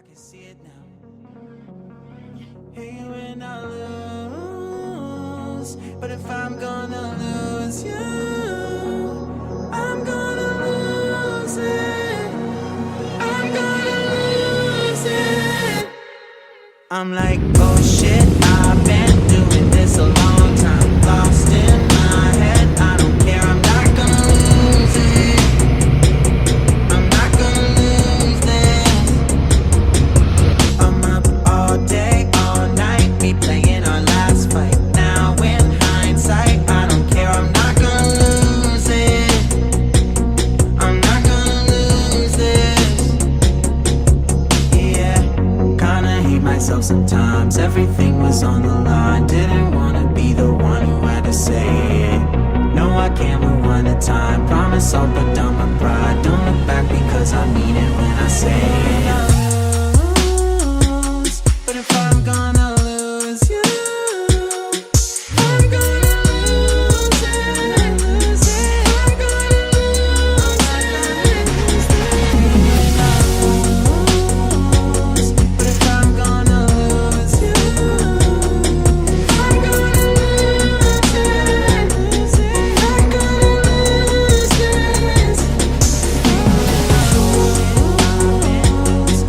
I can see it now. Hey, when I lose, but if I'm gonna lose you, I'm gonna lose it. I'm gonna lose it. I'm like, oh shit, I've been doing this a long time. Lost in my head, I don't care, I'm not gonna lose it. I'm not gonna lose this. I'm up all day, all night, replaying our last fight. Now in hindsight, I don't care, I'm not gonna lose it. I'm not gonna lose this. Yeah, kinda hate myself sometimes. Everything was on the line. Didn't wanna be the one who had to say it. No, I can't rewind the time. Promise I'll put down my pride. Don't look back because I mean it when I say it. But if I'm gonna lose you, I'm gonna lose it. I'm gonna lose it. But if I'm gonna lose you, I'm gonna lose it. I'm gonna lose this.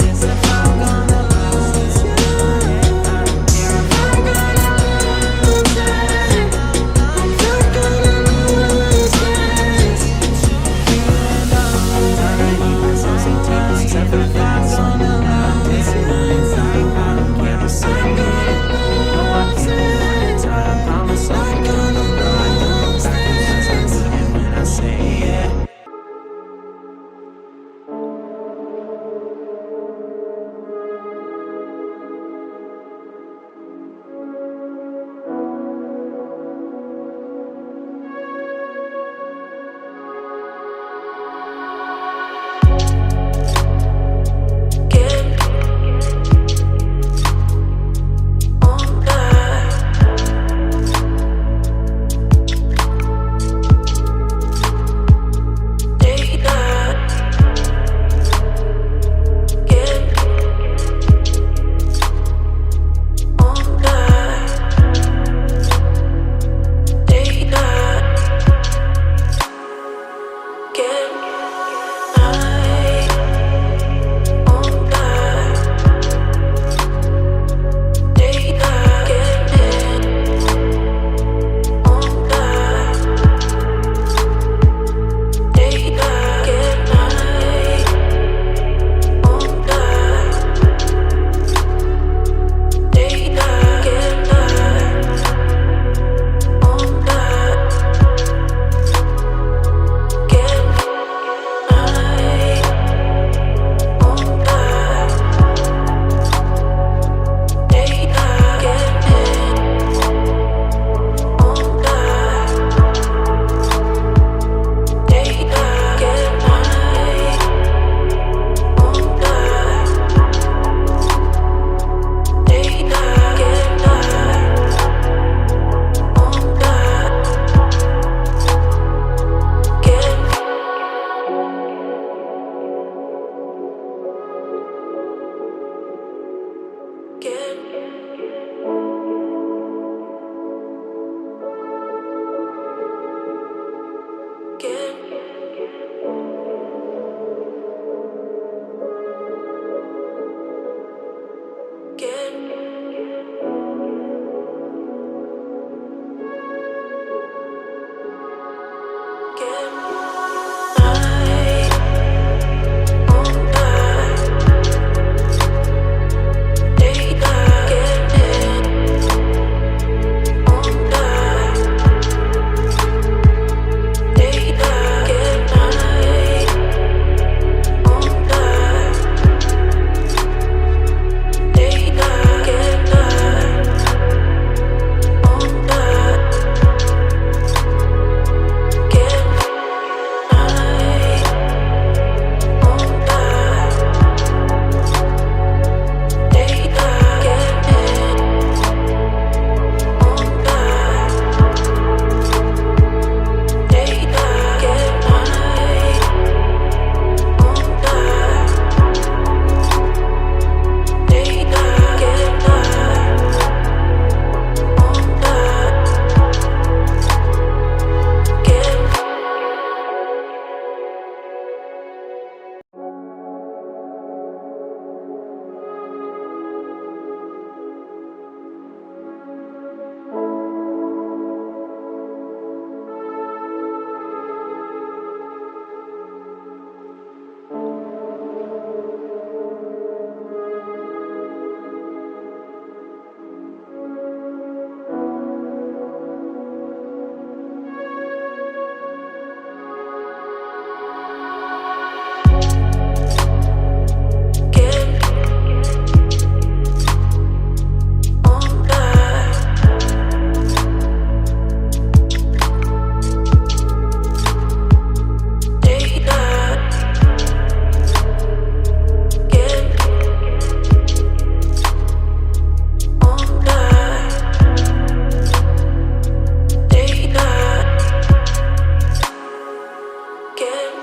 again.